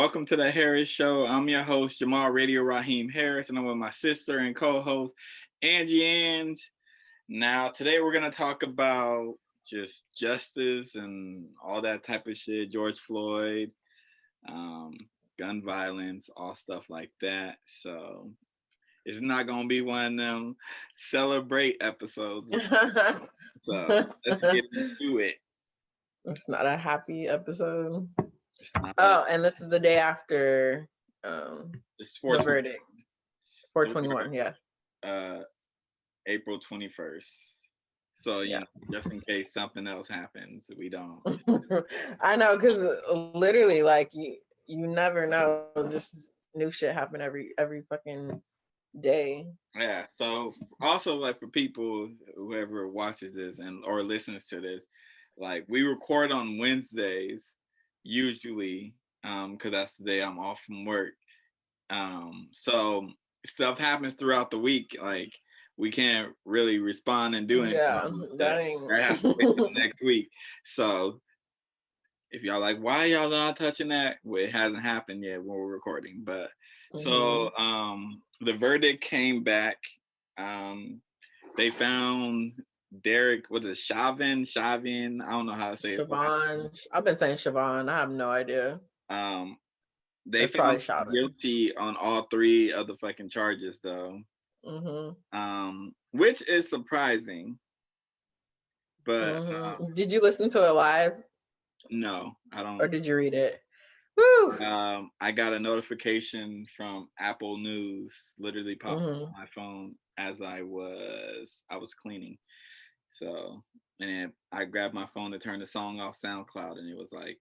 Welcome to the Harris Show. I'm your host, Jamal Radio Raheem Harris, and I'm with my sister and co-host, Angie Ange. Now, today we're going to talk about just justice and all that type of shit, George Floyd, gun violence, all stuff like that. So it's not going to be one of them celebrate episodes. So let's get into it. It's not a happy episode. Oh, and this is the day after it's the verdict. 4/21, yeah. April 21st. So, you know, just in case something else happens, we don't. I know, because literally, like, you never know. Just new shit happen every fucking day. Yeah. So also, like, for people, whoever watches this and or listens to this, like, we record on Wednesdays usually, because that's the day I'm off from work. So stuff happens throughout the week, like we can't really respond and do anything. Yeah, that has to wait till next week. So if y'all like, why y'all not touching that? Well, it hasn't happened yet when we're recording. But so the verdict came back. They found Derek, was it Chauvin? I don't know how to say Chauvin. I've been saying Chauvin. I have no idea. They found guilty on all three of the fucking charges, though. Which is surprising. But did you listen to it live? No, I don't. Or did you read it? Woo! I got a notification from Apple News, literally popped on my phone as I was cleaning. So, and I grabbed my phone to turn the song off SoundCloud, and it was like,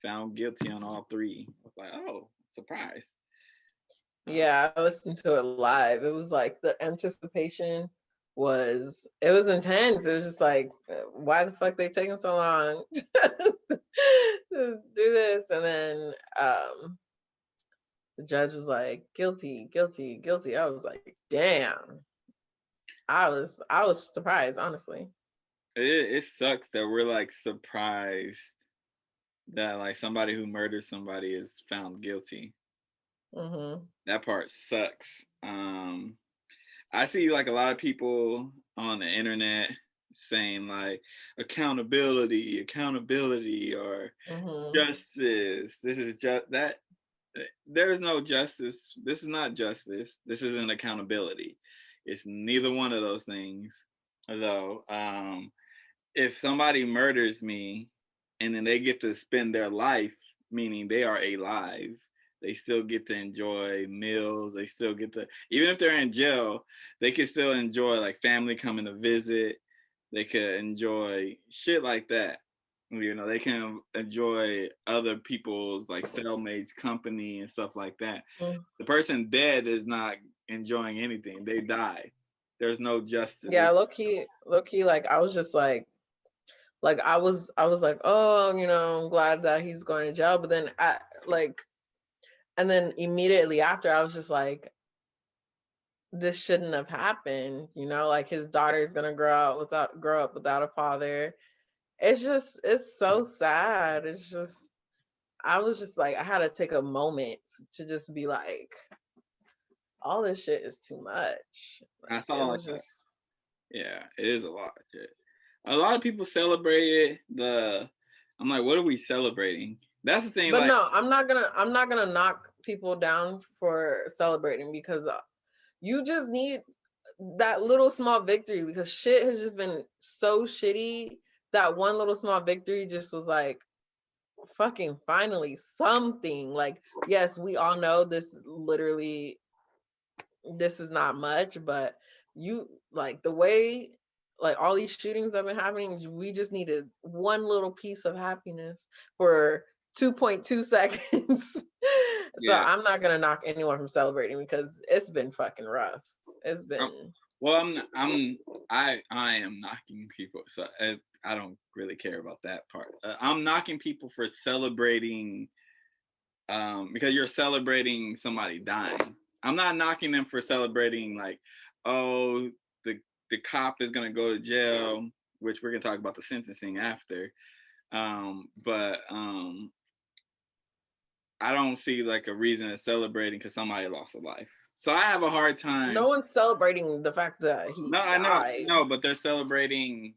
found guilty on all three. I was like, oh, surprise. Yeah, I listened to it live. It was like the anticipation was intense. It was just like, why the fuck they taking so long to do this? And then the judge was like, guilty, guilty, guilty. I was like, damn. I was surprised, honestly. It sucks that we're like surprised that like somebody who murdered somebody is found guilty. That part sucks. I see like a lot of people on the internet saying like accountability, or justice. This is just that. There's no justice. This is not justice. This isn't accountability. It's neither one of those things. Though, if somebody murders me and then they get to spend their life, meaning they are alive, they still get to enjoy meals. They still get to, even if they're in jail, they can still enjoy like family coming to visit. They could enjoy shit like that. You know, they can enjoy other people's like cellmates, company, and stuff like that. The person dead is not enjoying anything. They die. There's no justice. Yeah, low key, like I was just like I was like, oh, you know, I'm glad that he's going to jail. But then and then immediately after, I was just like, this shouldn't have happened. You know, like his daughter's gonna grow up without a father. It's so sad. It's just, I was just like, I had to take a moment to just be like, all this shit is too much. I thought like just, yeah, it is a lot of shit. A lot of people celebrated I'm like, what are we celebrating? That's the thing. But like, no, I'm not gonna knock people down for celebrating, because you just need that little small victory, because shit has just been so shitty. That one little small victory just was like, fucking finally something. Like, yes, we all know this is not much, but you like the way like all these shootings have been happening, we just needed one little piece of happiness for 2.2 seconds. So I'm not gonna knock anyone from celebrating, because it's been fucking rough. It's been well, I am knocking people, so I don't really care about that part. I'm knocking people for celebrating because you're celebrating somebody dying. I'm not knocking them for celebrating like, oh, the cop is gonna go to jail, which we're gonna talk about the sentencing after. But I don't see like a reason to celebrating because somebody lost a life. So I have a hard time. No one's celebrating the fact that he died. No, but they're celebrating.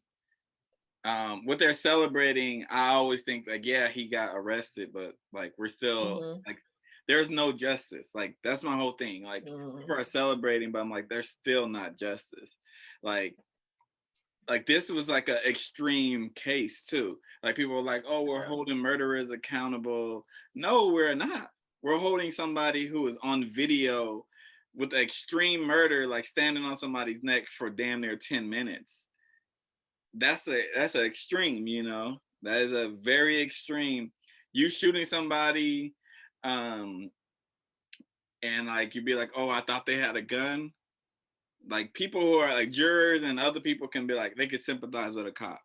What they're celebrating, I always think like, yeah, he got arrested, but like we're still like, there's no justice. Like that's my whole thing. Like people are celebrating, but I'm like, there's still not justice. Like this was like an extreme case too. Like people were like, oh, we're holding murderers accountable. No, we're not. We're holding somebody who is on video with extreme murder, like standing on somebody's neck for damn near 10 minutes. That's an extreme, you know. That is a very extreme. You shooting somebody, and like you'd be like, oh, I thought they had a gun. Like people who are like jurors and other people can be like, they could sympathize with a cop.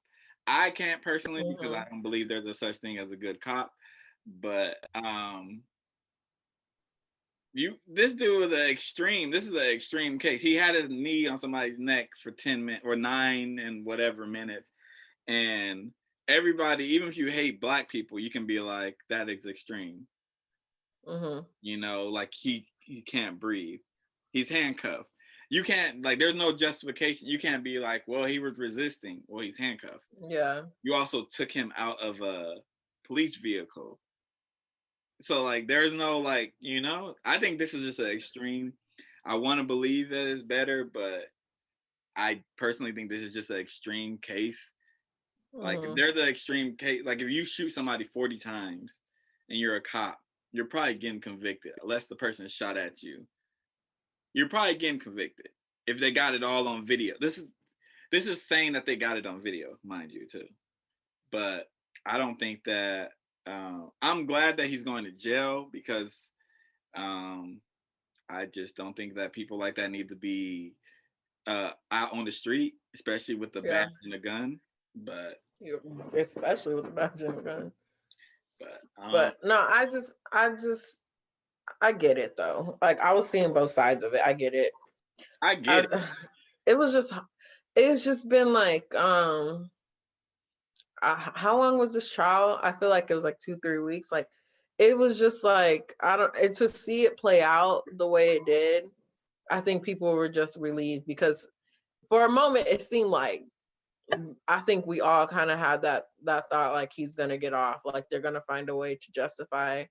I can't personally because I don't believe there's a such thing as a good cop. But this dude was an extreme. This is an extreme case. He had his knee on somebody's neck for 10 minutes or 9 and whatever minutes. And everybody, even if you hate black people, you can be like, that is extreme. You know, like he can't breathe. He's handcuffed. You can't, like, there's no justification. You can't be like, well, he was resisting. Well, he's handcuffed. Yeah. You also took him out of a police vehicle. So, like, there's no, like, you know, I think this is just an extreme. I want to believe that it's better, but I personally think this is just an extreme case. Like, if there's an extreme case, like, if you shoot somebody 40 times and you're a cop, you're probably getting convicted, unless the person shot at you. You're probably getting convicted if they got it all on video. This is saying that they got it on video, mind you, too. But I don't think that. I'm glad that he's going to jail because I just don't think that people like that need to be out on the street, especially with the badge and the gun. But especially with the badge and the gun. But no, I get it though. Like I was seeing both sides of it. I get it. It's just been like how long was this trial? I feel like it was like 2-3 weeks. Like it was just like to see it play out the way it did. I think people were just relieved because for a moment it seemed like I think we all kind of had that thought like he's gonna get off, like they're gonna find a way to justify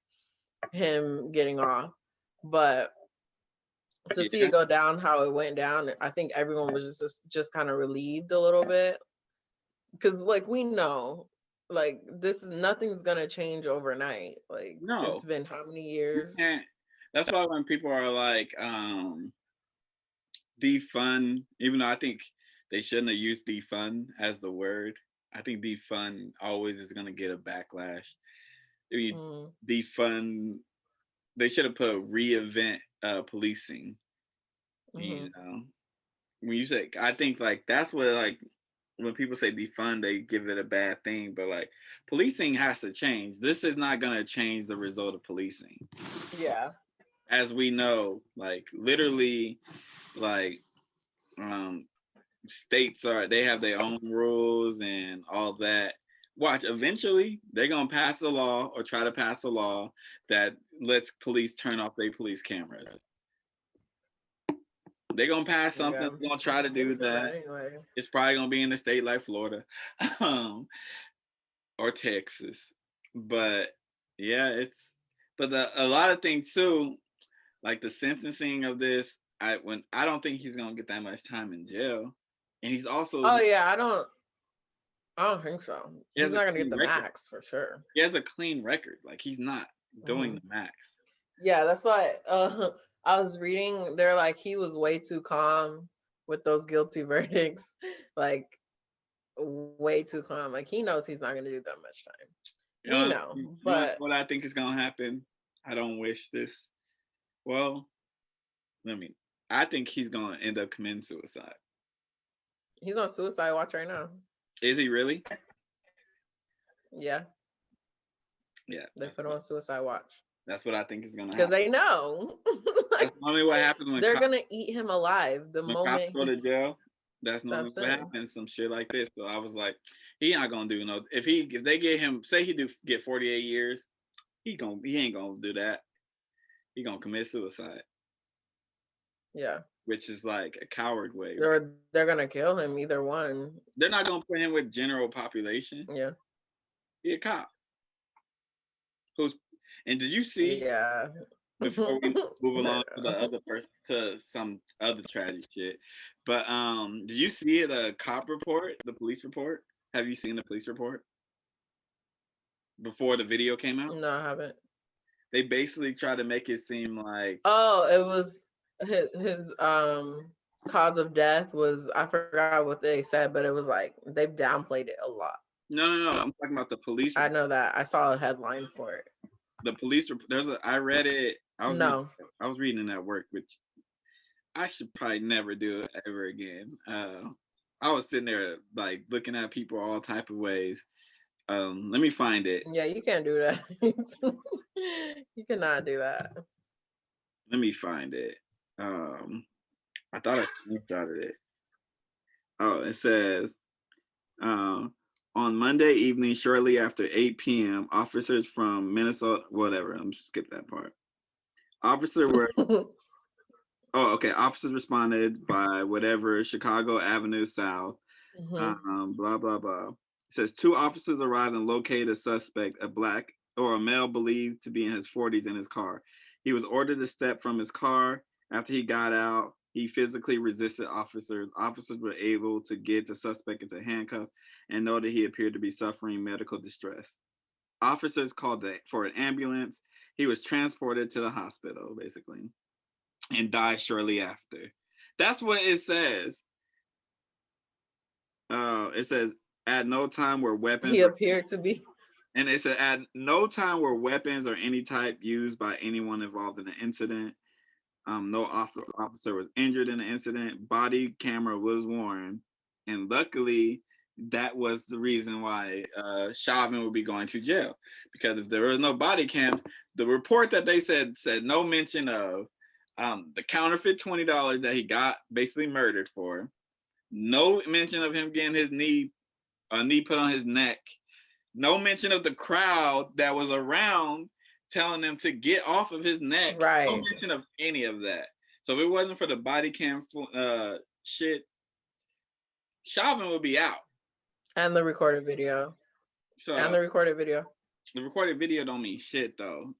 him getting off. But to see it go down how it went down, I think everyone was just kind of relieved a little bit because like we know like nothing's gonna change overnight. Like no, it's been how many years? That's why when people are like defund, even though I think they shouldn't have used defund as the word, I think defund always is going to get a backlash. Defund, they should have put reinvent policing. You know, when you say, I think like that's what like when people say defund, they give it a bad thing, but like policing has to change. This is not going to change the result of policing. Yeah. As we know, like literally, like states they have their own rules and all that. Watch, eventually they're gonna pass a law or try to pass a law that lets police turn off their police cameras. They're gonna pass something. They're gonna try to do that. Anyway. It's probably gonna be in a state like Florida or Texas. But yeah, a lot of things too, like the sentencing of this. I don't think he's gonna get that much time in jail, and he's also. Oh yeah, I don't think so. He's not gonna get the max for sure. He has a clean record. Like he's not doing the max. Yeah, that's why I was reading. They're like he was way too calm with those guilty verdicts. Like way too calm. Like he knows he's not gonna do that much time. We know, but what I think is gonna happen. I don't wish this. Well, I think he's gonna end up committing suicide. He's on suicide watch right now. Is he really? Yeah. Yeah. They put him on suicide watch. That's what I think is gonna happen. Because they know. That's normally what happens when they're gonna eat him alive the moment cops go to jail. That's normally what happens. Some shit like this. So I was like, he not gonna do no. If they get him, say he do get 48 years, he ain't gonna do that. He gonna commit suicide. Yeah. Which is like a coward way. They're gonna kill him, either one. They're not gonna put him with general population. Yeah. He a cop. And did you see, Yeah. before we move along to the other person, to some other tragic shit, but did you see the cop report, the police report? Have you seen the police report before the video came out? No, I haven't. They basically try to make it seem like, oh, it was his cause of death was, I forgot what they said, but it was like they've downplayed it a lot. No, I'm talking about the police report. I know that. I saw a headline for it. The police I read it. I was reading it at work, which I should probably never do it ever again. I was sitting there like looking at people all type of ways. Let me find it. Yeah, you can't do that. You cannot do that. Let me find it. I thought I screenshotted it. Oh, it says, on Monday evening, shortly after 8 p.m., officers from Minnesota, whatever, I'm just skip that part. Officers responded by whatever, Chicago Avenue South, blah, blah, blah. It says 2 officers arrived and located a suspect, a male believed to be in his 40s, in his car. He was ordered to step from his car. After he got out, he physically resisted officers. Officers were able to get the suspect into handcuffs and noted he appeared to be suffering medical distress. Officers called for an ambulance. He was transported to the hospital, basically, and died shortly after. That's what it says. It says, at no time were weapons. He appeared to be. And it said, at no time were weapons or any type used by anyone involved in the incident. No officer was injured in the incident. Body camera was worn. And luckily, that was the reason why Chauvin would be going to jail. Because if there was no body cams, the report that they said no mention of the counterfeit $20 that he got basically murdered for. No mention of him getting his knee put on his neck. No mention of the crowd that was around telling him to get off of his neck. Right. No mention of any of that. So if it wasn't for the body cam shit, Chauvin would be out. And the recorded video. The recorded video don't mean shit, though.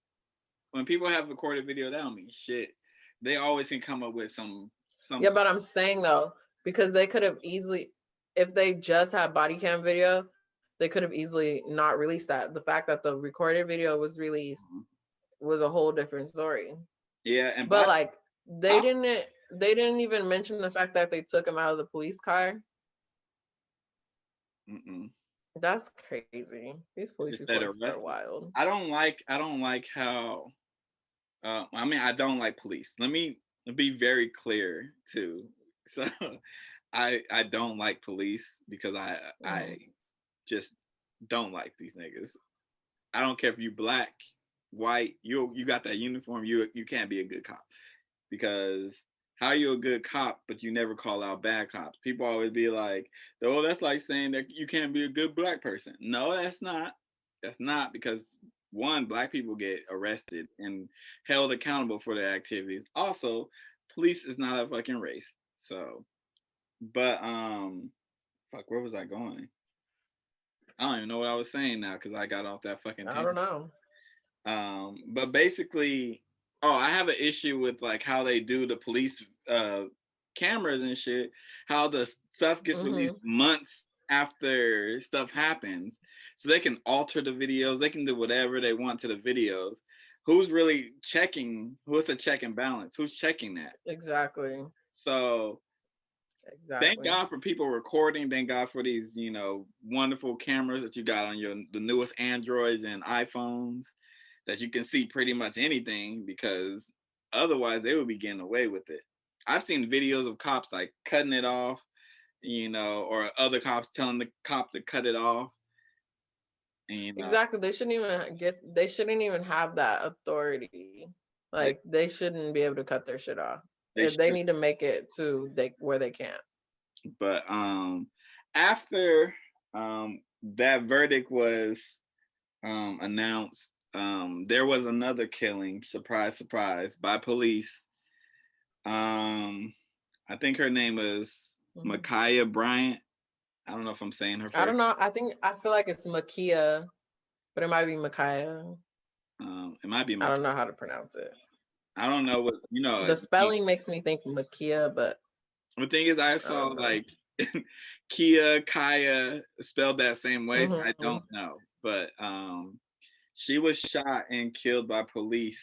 When people have recorded video, that don't mean shit. They always can come up with some. Yeah, but I'm saying, though, because they could have easily, if they just had body cam video, they could have easily not released that. The fact that the recorded video was released was a whole different story. Yeah, but like they didn't even mention the fact that they took him out of the police car. That's crazy. These police reports are wild. I don't like how. I mean, I don't like police. Let me be very clear too. So, I don't like police because I just don't like these niggas. I don't care if you black, white, you got that uniform, you can't be a good cop. Because how are you a good cop but you never call out bad cops? People always be like, oh, that's like saying that you can't be a good black person. No, that's not. That's not, because one, black people get arrested and held accountable for their activities. Also, police is not a fucking race. So, but fuck, where was I going? I don't even know what I was saying now because I got off that fucking I don't know. But basically, I have an issue with like how they do the police cameras and shit, how the stuff gets released months after stuff happens. So they can alter the videos, they can do whatever they want to the videos. Who's really checking? What's a check and balance? Who's checking that? Exactly. So thank God for people recording. Thank God for these, wonderful cameras that you got on the newest Androids and iPhones that you can see pretty much anything, because otherwise they would be getting away with it. I've seen videos of cops like cutting it off, or other cops telling the cop to cut it off. And, exactly. They shouldn't even have that authority. Like they shouldn't be able to cut their shit off. They need to make it to where they can't. But after that verdict was announced, there was another killing, surprise, surprise, by police. I think her name is Micaiah Bryant. I don't know if I'm saying her first. I don't know. I feel like it's Makia, but it might be Micaiah. It might be. I don't know how to pronounce it. I don't know what The spelling makes me think Makia, but the thing is, I saw like Kia, Kaya spelled that same way. So I don't know, but she was shot and killed by police,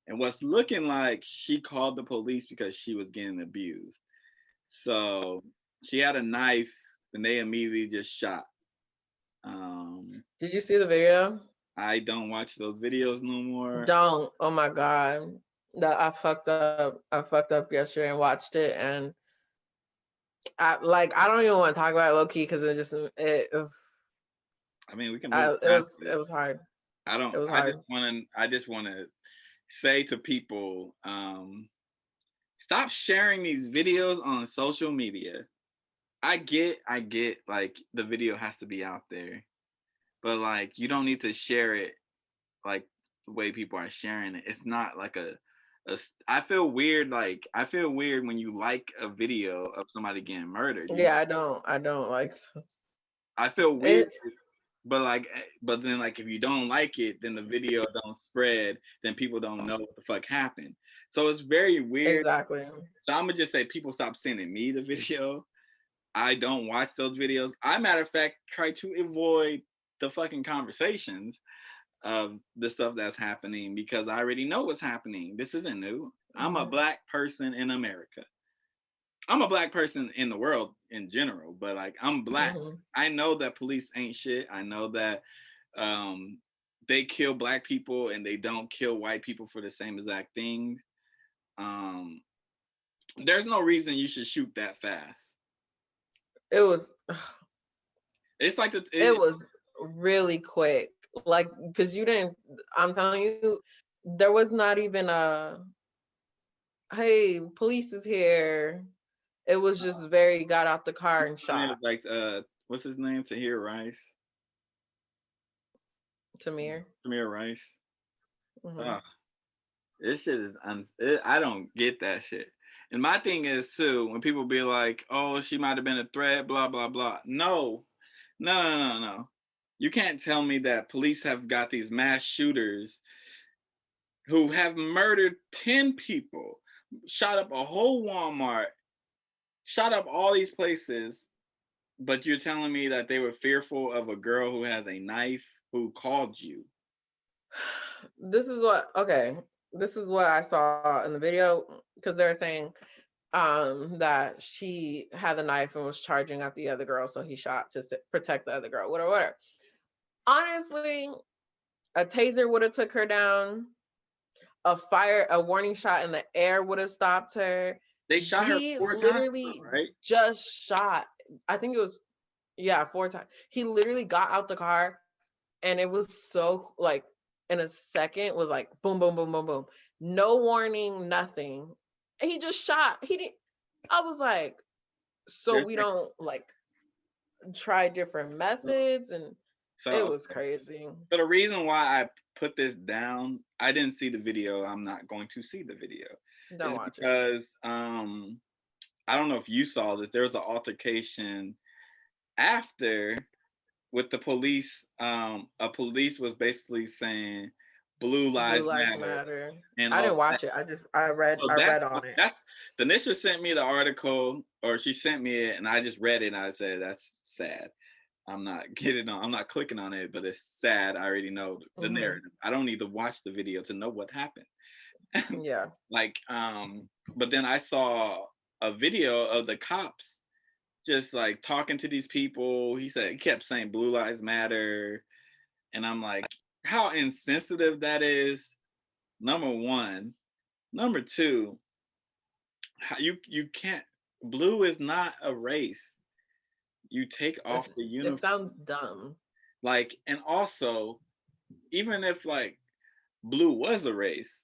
and what's looking like she called the police because she was getting abused. So she had a knife, and they immediately just shot. Did you see the video? I don't watch those videos no more. Don't. Oh my god, that I fucked up. I fucked up yesterday and watched it, and I don't even want to talk about it low key because I mean, we can move past it was hard. It was hard. I just want to say to people, stop sharing these videos on social media. I get like the video has to be out there, but like you don't need to share it like the way people are sharing it. It's not like I feel weird when you like a video of somebody getting murdered. Yeah, I don't like those. I feel weird, but then like if you don't like it, then the video don't spread, then people don't know what the fuck happened. So it's very weird. Exactly. So I'm gonna just say people stop sending me the video. I don't watch those videos. I, matter of fact, try to avoid the fucking conversations of the stuff that's happening because I already know what's happening. This isn't new. I'm a Black person in America. I'm a Black person in the world in general, but like I'm Black. I know that police ain't shit. I know that they kill Black people and they don't kill white people for the same exact thing. There's no reason you should shoot that fast. It was. It's like it was really quick, like because you didn't. I'm telling you, there was not even a. Hey, police is here. It was just very got out the car and shot. Like what's his name? Tahir Rice. Tamir Rice. This shit is I don't get that shit. And my thing is too, when people be like, "Oh, she might have been a threat," blah blah blah. No. You can't tell me that police have got these mass shooters who have murdered 10 people, shot up a whole Walmart, shot up all these places, but you're telling me that they were fearful of a girl who has a knife who called you. This is what I saw in the video because they're saying that she had the knife and was charging at the other girl, so he shot to protect the other girl, whatever. Honestly, a taser would have took her down. A warning shot in the air would have stopped her. They shot her 4 times, right? Just shot. I think it was 4 times. He literally got out the car and it was so like in a second was like boom, boom, boom, boom, boom. No warning, nothing. And he just shot. He didn't. I was like, so we don't like try different methods, and it was crazy. So the reason why I put this down, I didn't see the video. I'm not going to see the video. Don't watch because, it. I don't know if you saw that there was an altercation after with the police. A police was basically saying Blue Lives Matter. And I didn't watch it. I read on it. Danisha sent me the article, or she sent me it, and I just read it and I said, that's sad. I'm not clicking on it, but it's sad. I already know the narrative. I don't need to watch the video to know what happened. Yeah. But then I saw a video of the cops just like talking to these people. He kept saying Blue Lives Matter. And I'm like, how insensitive that is. Number one. Number two, you can't, blue is not a race. You take off the uniform. It sounds dumb. Like, and also, even if like blue was a race,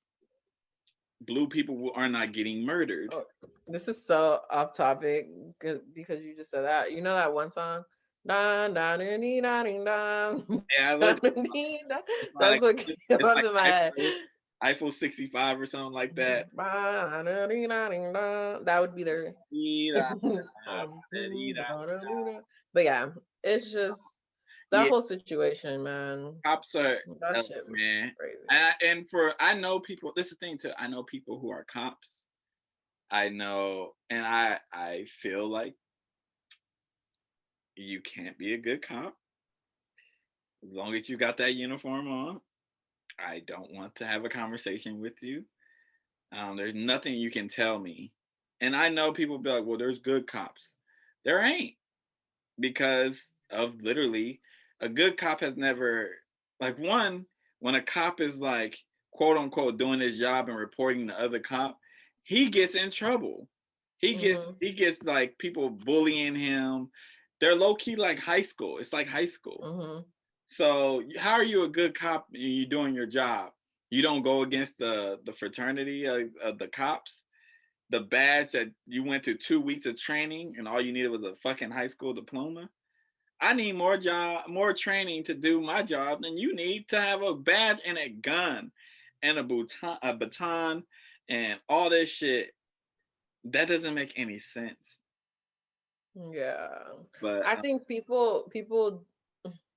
blue people are not getting murdered. Oh, this is so off topic because you just said that. You know that one song, Da, da, da, dee, da, ding, da. Yeah, I Da, look da, dee, da. That's like what came it's up like in my head. Eiffel 65 or something like that. Da, da, dee, da, ding, da. That would be their. Ee-da, ee-da. But yeah, it's just that Yeah, whole situation, man. cops are That shit was man. crazy. I know people. This is the thing too. I know people who are cops. I know, and I feel like you can't be a good cop as long as you got that uniform on. I don't want to have a conversation with you. There's nothing you can tell me. And I know people be like, well, there's good cops. There ain't, because of literally a good cop has never, like, one, when a cop is like, quote unquote, doing his job and reporting the other cop, he gets in trouble. He gets like people bullying him. They're low key like high school. It's like high school. So how are you a good cop and you doing your job? You don't go against the fraternity of the cops. The badge that you went to 2 weeks of training and all you needed was a fucking high school diploma. I need more training to do my job than you need to have a badge and a gun and a baton and all this shit. That doesn't make any sense. Yeah. But I think people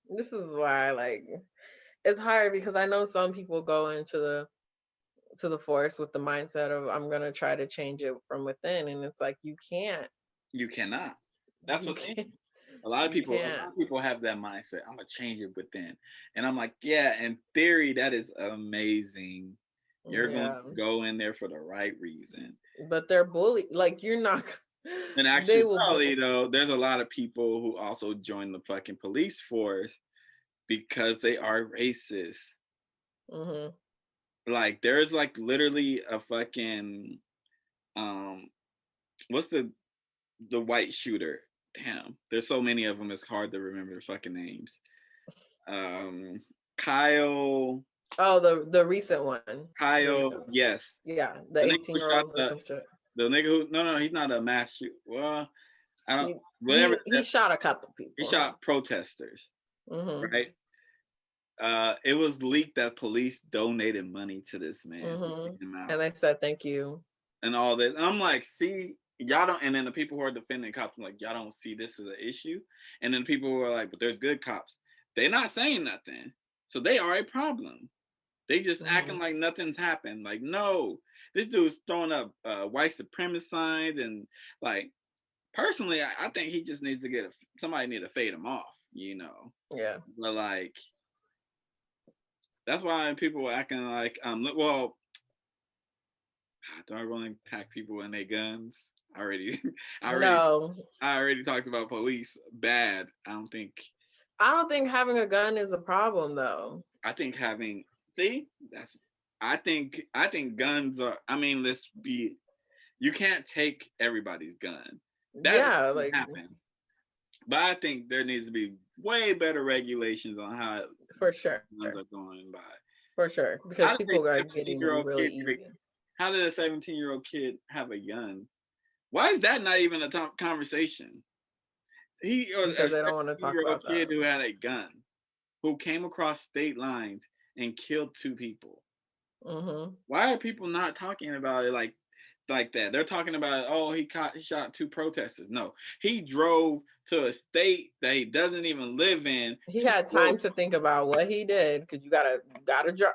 this is why like it's hard because I know some people go into the force with the mindset of I'm gonna try to change it from within, and it's like you can't. you cannot. That's You what they, can't. a lot of You people. A can't. lot of people have that mindset. I'm gonna change it within, and I'm like, yeah. In theory, that is amazing. You're going Yeah. to go in there for the right reason. But they're bullied. Like you're not. In They will. actuality, though, there's a lot of people who also join the fucking police force because they are racist. Mm-hmm. Like, there's like literally a fucking what's the white shooter? Damn, there's so many of them. It's hard to remember the fucking names. Um, Kyle. Oh, the recent one. The Kyle, recent one. yes, Yeah, the the nigga who shot 18-year-old or some shit. the nigga who, no, he's not a mass shoot. Well, I don't, He whatever. he shot a couple He people. shot protesters, Mm-hmm. right? It was leaked that police donated money to this man to Mm-hmm. take him out And they said thank you. and all this. And I'm like, see, y'all don't. And then the people who are defending cops, I'm like, y'all don't see this as an issue. And then people who are like, but there's good cops. They're not saying nothing, so they are a problem. They just acting like nothing's happened. Like, no, this dude's throwing up white supremacist signs and like. Personally, I think he just needs to somebody need to fade him off, you know. Yeah. But like, that's why people were acting like, well, do I really pack people in their guns? I already, I already, No, I already talked about police bad. I don't think having a gun is a problem though. I think having, see, that's, I think guns are. I mean, let's be. You can't take everybody's gun. That Yeah, doesn't like happen. But I think there needs to be way better regulations on how for sure. guns are going by. For sure. Because How did a people are getting them 17-year-old really kid? easy. How did a 17-year-old kid have a gun? Why is that not even a conversation? He or a Because they don't want to talk 17-year-old about that. kid who had a gun, who came across state lines and killed 2 people. Why are people not talking about it like that? They're talking about, oh, he shot 2 protesters. No, he drove to a state that he doesn't even live in. He had time to think about what he did because you gotta drive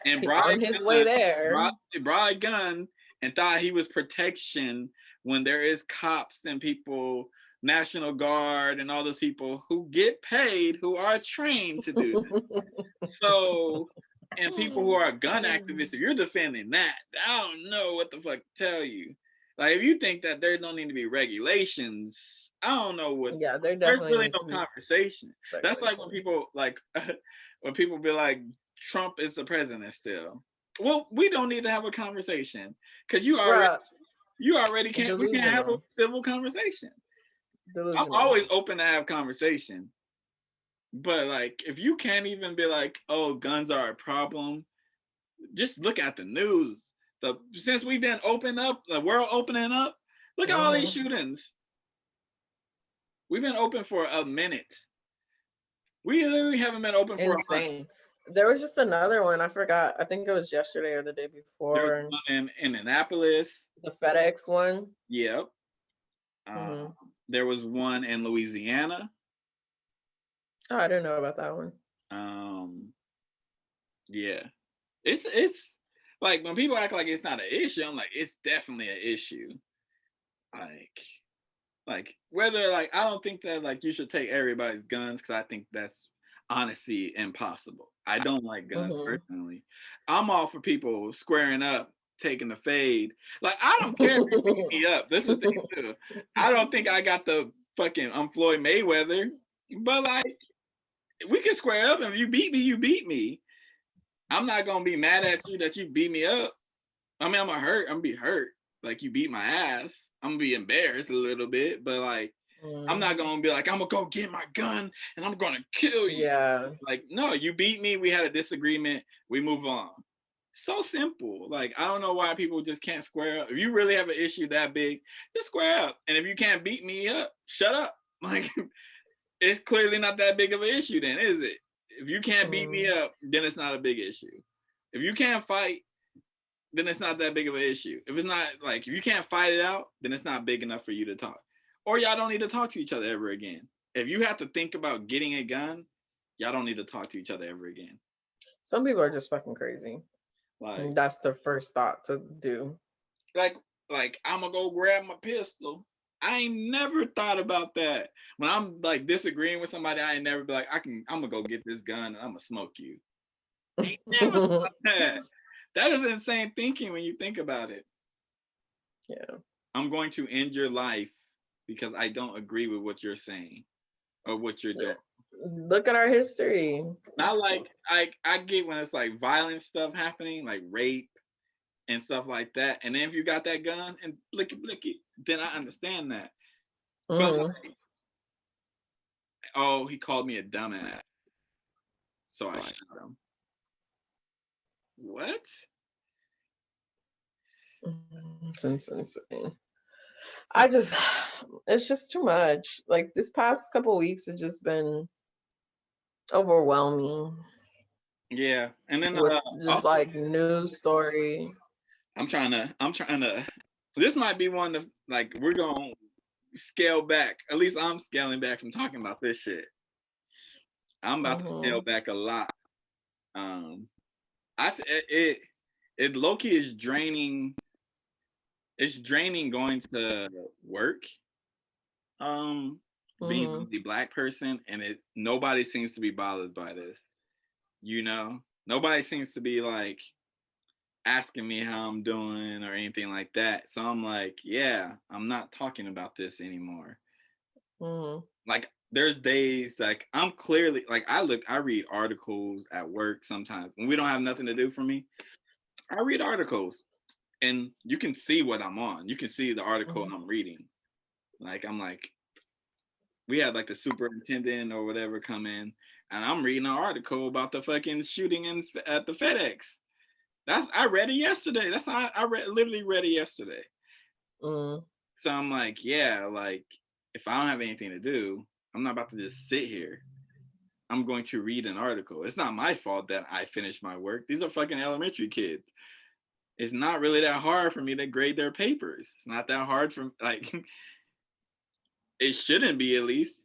And brought on a his way gun, there. brought a gun and thought he was protection when there is cops and people, National Guard and all those people who get paid, who are trained to do this. So, and people who are gun activists, if you're defending that, I don't know what the fuck to tell you. Like, if you think that there don't need to be regulations, I don't know what. Yeah, there There's definitely really needs no to be conversation. That's like when regulations. people like when people be like, Trump is the president still. Well, we don't need to have a conversation because you already can't. We can't have a Delusional. civil conversation. I'm Delusional. always open to have conversation, but like if you can't even be like, oh, guns are a problem, just look at the news. Since we've been open up, the world opening up, look at all these shootings. We've been open for a minute. We literally haven't been open for a month. Insane. There was just another one. I forgot. I think it was yesterday or the day There was before. one in Indianapolis. The FedEx one. Yep. Mm-hmm. There was one in Louisiana. Oh, I didn't know about that one. Yeah. It's like when people act like it's not an issue, I'm like, it's definitely an issue. Like whether like I don't think that like you should take everybody's guns because I think that's honestly impossible. I don't like guns personally. I'm all for people squaring up, taking the fade. Like I don't care if you beat me up. This is the thing too. I don't think I got the fucking Floyd Mayweather, but like we can square up, and if you beat me, you beat me. I'm not gonna be mad at you that you beat me up. I mean, I'm gonna be hurt. Like you beat my ass. I'm gonna be embarrassed a little bit, but like I'm not gonna be like, I'm gonna go get my gun and I'm gonna kill you. Yeah. Like, no, you beat me, we had a disagreement, we move on. So simple. Like, I don't know why people just can't square up. If you really have an issue that big, just square up. And if you can't beat me up, shut up. Like, it's clearly not that big of an issue then, is it? If you can't beat me up, then it's not a big issue. If you can't fight, then it's not that big of an issue. If it's not like, if you can't fight it out, then it's not big enough for you to talk. Or y'all don't need to talk to each other ever again. If you have to think about getting a gun, y'all don't need to talk to each other ever again. Some people are just fucking crazy. Like that's their first thought to do. Like I'm gonna go grab my pistol. I ain't never thought about that. When I'm like disagreeing with somebody, I ain't never be like, I'm gonna go get this gun and I'm gonna smoke you. I ain't never thought that. That is insane thinking when you think about it. Yeah. I'm going to end your life because I don't agree with what you're saying or what you're doing. Look at our history. Not like I get when it's like violent stuff happening, like rape and stuff like that. And then if you got that gun and blicky, then I understand that. But like, oh, he called me a dumbass, so I shot him. What? It's insane. It's just too much. Like this past couple of weeks have just been overwhelming. Yeah, and then just also, like news story. I'm trying to. This might be one of like we're gonna scale back. At least I'm scaling back from talking about this shit. I'm about to scale back a lot. It low-key is draining. It's draining going to work. Being the Black person, and nobody seems to be bothered by this. You know, nobody seems to be like asking me how I'm doing or anything like that. So I'm like, yeah, I'm not talking about this anymore. Like there's days like I'm clearly like I read articles at work sometimes when we don't have nothing to do for me. I read articles and you can see what I'm on. You can see the article I'm reading. Like I'm like, we had like the superintendent or whatever come in, and I'm reading an article about the fucking shooting at the FedEx. I read it yesterday. That's how literally read it yesterday. So I'm like, yeah, like if I don't have anything to do, I'm not about to just sit here. I'm going to read an article. It's not my fault that I finished my work. These are fucking elementary kids. It's not really that hard for me to grade their papers. It's not that hard for like it shouldn't be, at least.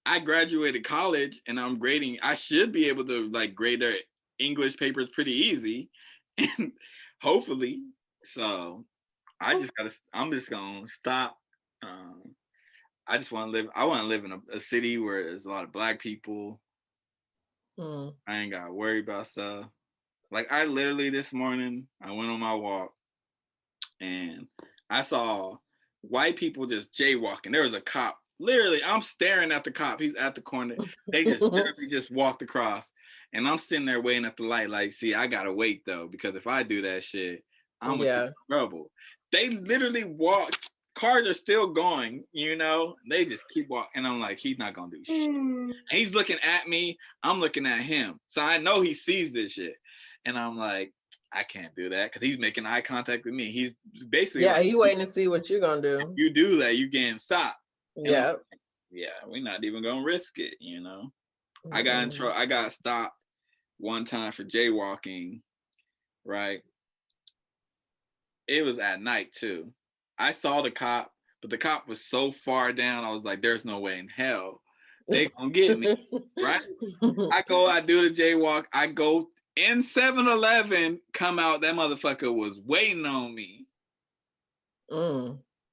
I graduated college and I'm grading. I should be able to like grade their English papers pretty easy, and hopefully. So I'm just gonna stop. I just want to live. I want to live in a city where there's a lot of Black people. I ain't got to worry about stuff. Like I literally this morning, I went on my walk and I saw white people just jaywalking. There was a cop. Literally, I'm staring at the cop. He's at the corner. They just literally just walked across. And I'm sitting there waiting at the light, like, see, I gotta wait though, because if I do that shit, I'm gonna get in trouble. They literally walk. Cars are still going, you know. They just keep walking. And I'm like, he's not gonna do shit. And he's looking at me. I'm looking at him. So I know he sees this shit. And I'm like, I can't do that because he's making eye contact with me. He's basically he waiting to see what you're gonna do. You do that, you getting stopped. Yeah. yeah, we're not even gonna risk it, you know. I got stopped one time for jaywalking, right? It was at night too. I saw the cop, but the cop was so far down, I was like, there's no way in hell they gonna get me, right? I do the jaywalk, I go in 7-Eleven, come out, that motherfucker was waiting on me.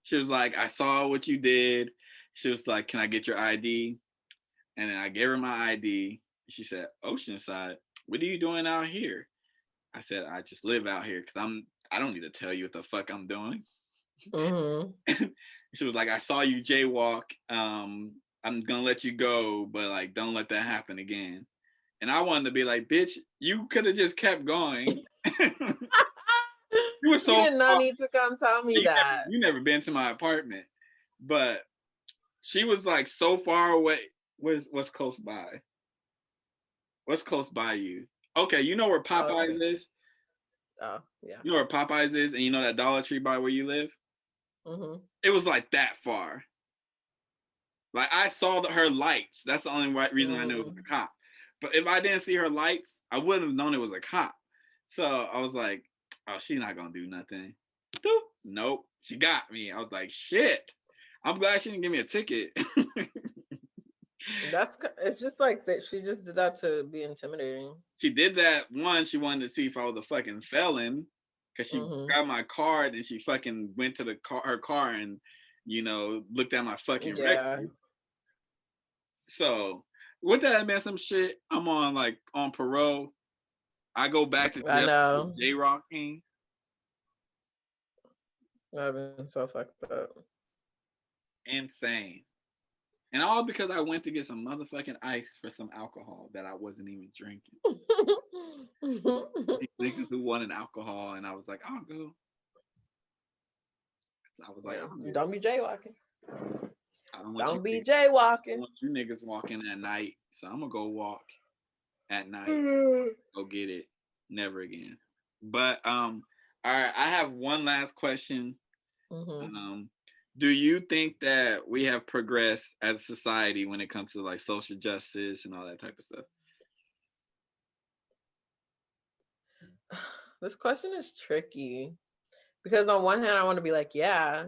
She was like, I saw what you did. She was like, can I get your ID? And then I gave her my ID. She said, Oceanside, what are you doing out here? I said, I just live out here because I don't need to tell you what the fuck I'm doing. She was like, I saw you jaywalk. I'm gonna let you go, but like, don't let that happen again. And I wanted to be like, bitch, you could have just kept going. You were so you did not need to come tell me that. You never been to my apartment, but she was like so far away. What's close by? What's close by you? Okay, you know where Popeyes is? Oh, yeah. You know where Popeyes is, and you know that Dollar Tree by where you live? It was like that far. Like I saw her lights. That's the only reason I knew it was a cop. But if I didn't see her lights, I wouldn't have known it was a cop. So I was like, oh, she's not gonna do nothing. Doop. Nope, she got me. I was like, shit. I'm glad she didn't give me a ticket. It's just like that. She just did that to be intimidating. She did that one. She wanted to see if I was a fucking felon, because she got my card and she fucking went to her car and, you know, looked at my fucking record. So with that been some shit, I'm on parole. I go back to jail, J-rocking. I've been so fucked up. Insane. And all because I went to get some motherfucking ice for some alcohol that I wasn't even drinking. Niggas who wanted alcohol, and I was like, I'll go. I was like, don't be jaywalking. Don't be jaywalking. I want you niggas walking at night, so I'm gonna go walk at night. Go get it. Never again. But all right, I have one last question. Do you think that we have progressed as a society when it comes to like social justice and all that type of stuff? This question is tricky because on one hand I want to be like, yeah,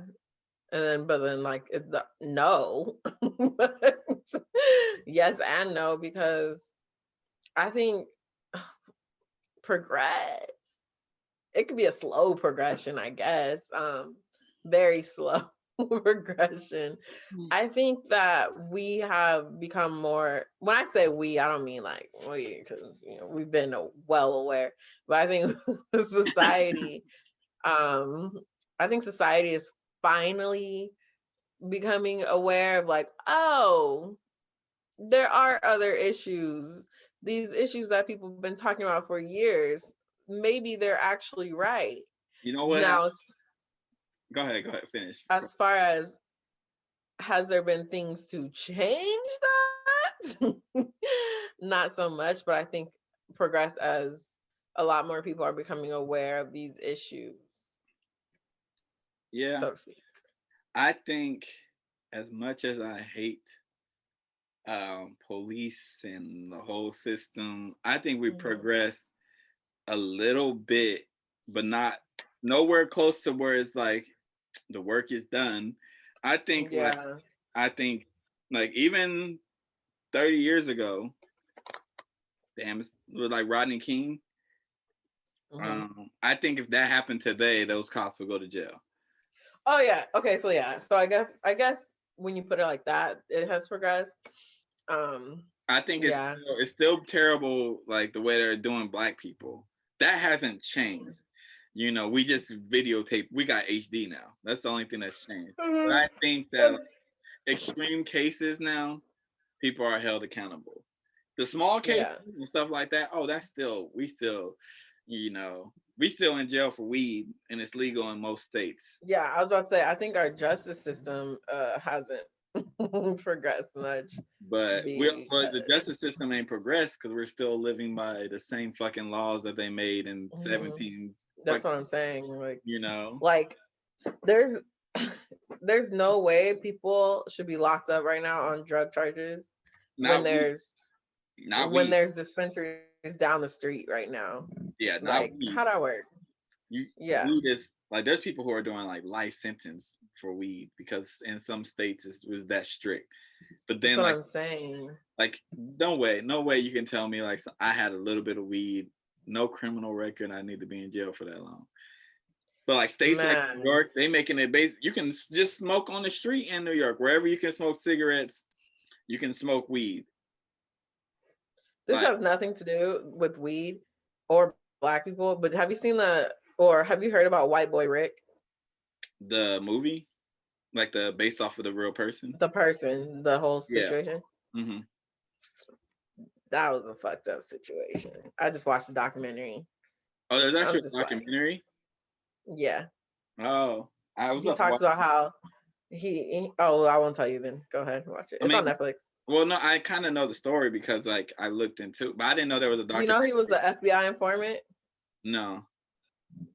but then like no. Yes and no, because I think progress, it could be a slow progression, I guess. Very slow progression. I think that we have become more, when I say we, I don't mean like we, because we've been well aware, but I think society I think society is finally becoming aware of like, oh, there are other issues, these issues that people have been talking about for years. Maybe they're actually right. You know what? Now, go ahead, finish. As far as, has there been things to change that? Not so much, but I think progress as a lot more people are becoming aware of these issues. Yeah. So to speak. I think as much as I hate police and the whole system, I think we progressed a little bit, but not nowhere close to where it's like the work is done. I think like even 30 years ago, damn, it was like Rodney King. I think if that happened today, those cops would go to jail. Oh yeah. Okay. So yeah. So I guess when you put it like that, it has progressed. I think it's still terrible, like the way they're doing black people. That hasn't changed. You know, we just videotape. We got HD now. That's the only thing that's changed. But I think that extreme cases now, people are held accountable. The small cases and stuff like that, oh, we still in jail for weed, and it's legal in most states. Yeah, I was about to say, I think our justice system hasn't progressed much. But the justice system ain't progressed because we're still living by the same fucking laws that they made in 17. That's what I'm saying. Like, you know, like there's there's no way people should be locked up right now on drug charges when Not weed. Not weed. there's dispensaries down the street right now. Yeah, Like, not how weed. that work? Yeah. Weed is like there's people who are doing like life sentence for weed because in some states it was that strict. But That's then what I'm saying. like no way you can tell me like I had a little bit of weed, no criminal record, I need to be in jail for that long. But like states like New Man, York, they making it base. You can just smoke on the street in New York, wherever you can smoke cigarettes, you can smoke weed. this Like has nothing to do with weed or black people, but have you seen or have you heard about White Boy Rick? the movie, like the based off of the real person. The person, the whole Yeah. situation. Mm-hmm. That was a fucked up situation. I just watched the documentary. Oh, there's I'm actually just a documentary. yeah. Oh, I was He about to talks watch. about how oh, I won't tell you then. Go ahead and watch it. I It's mean, on Netflix. well, no, I kind of know the story because like I looked into, but I didn't know there was a You know, documentary. he was the FBI informant. No.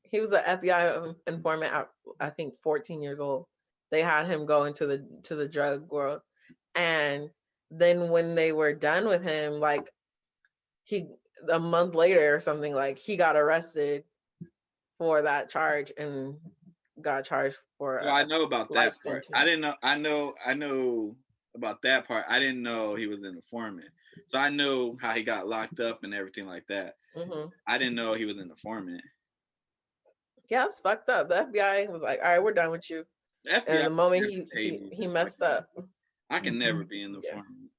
He was an FBI informant at, I think, 14 years old. They had him go into the drug world, and then when they were done with him, like he a month later or something, like he got arrested for that charge and got charged for Well, I know about life that part. I sentence. didn't know. I know about that part. I didn't know he was an informant. So I know how he got locked up and everything like that. Mm-hmm. I didn't know he was an informant. Yeah, it's fucked up. The FBI was like, "All right, we're done with you." The FBI And the moment never paid me. he messed up, I can never be an yeah, informant.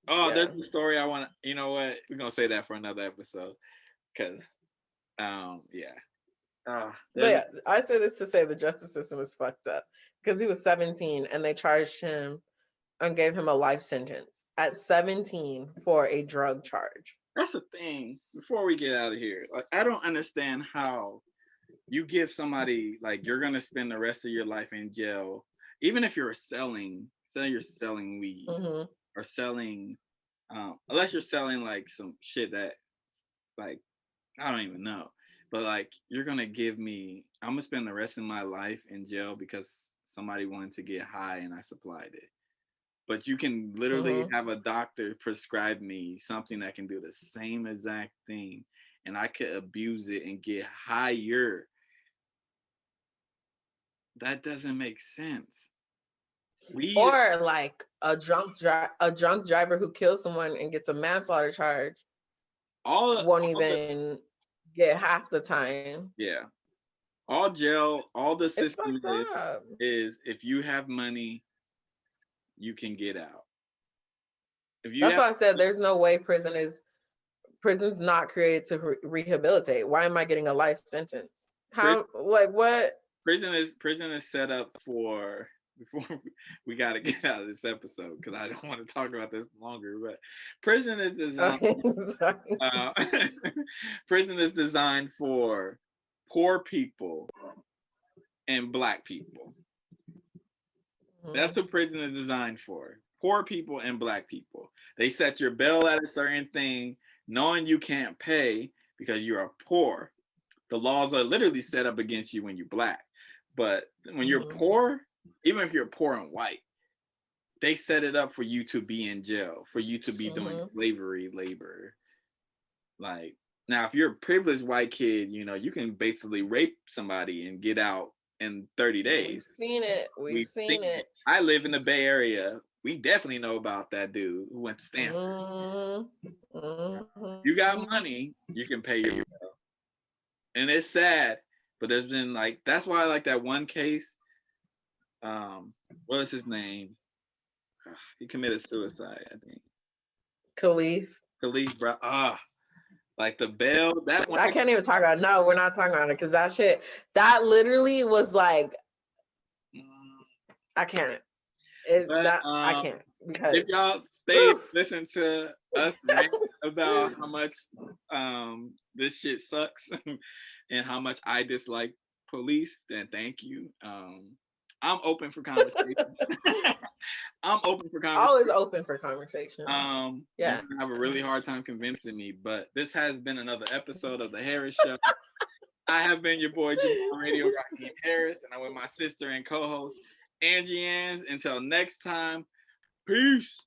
Oh, yeah. there's a story I want to. You know what? We're gonna say that for another episode, because, yeah. But yeah, I say this to say the justice system is fucked up because he was 17 and they charged him and gave him a life sentence at 17 for a drug charge. That's the thing. Before we get out of here, like I don't understand how you give somebody like you're gonna spend the rest of your life in jail, even if you're say you're selling weed Mm-hmm. or selling, unless you're selling like some shit that like I don't even know, but like you're gonna give me, I'm gonna spend the rest of my life in jail because somebody wanted to get high and I supplied it. But you can literally Mm-hmm. have a doctor prescribe me something that can do the same exact thing, and I could abuse it and get higher. That doesn't make sense. Weed, Or like a drunk driver who kills someone and gets a manslaughter charge won't all the even get half the time. yeah, all jail, all the It's system fucked up. is if you have money, you can get out. If you That's have why I said there's no way prison's not created to rehabilitate. Why am I getting a life sentence? pri- How, like, what? prison is set up for before we got to get out of this episode because I don't want to talk about this longer. But prison is designed. Okay, sorry. Uh, prison is designed for poor people and black people. That's what prison is designed for. Poor people and black people. They set your bail at a certain thing, knowing you can't pay because you are poor. The laws are literally set up against you when you're black. But when you're poor, even if you're poor and white, they set it up for you to be in jail, for you to be doing slavery labor. Like now, if you're a privileged white kid, you know, you can basically rape somebody and get out in 30 days. We've seen it. We've seen it. I live in the Bay Area. We definitely know about that dude who went to Stanford. You got money, you can pay your bill. And it's sad, but there's been like, that's why I like that one case. What is his name? He committed suicide, I think. Khalif, bro. Like the bail, that one. I can't even talk about it. No, we're not talking about it because that shit, that literally was like, I can't. I can't because if y'all stay listen to us rant about how much this shit sucks and how much I dislike police, then thank you. I'm open for conversation. I'm open for conversation. Always open for conversation. Yeah. You're gonna have a really hard time convincing me, but this has been another episode of the Harris Show. I have been your boy, Jamal Radio, Raheem Harris, and I'm with my sister and co-host, Angie Ann's. Until next time, peace.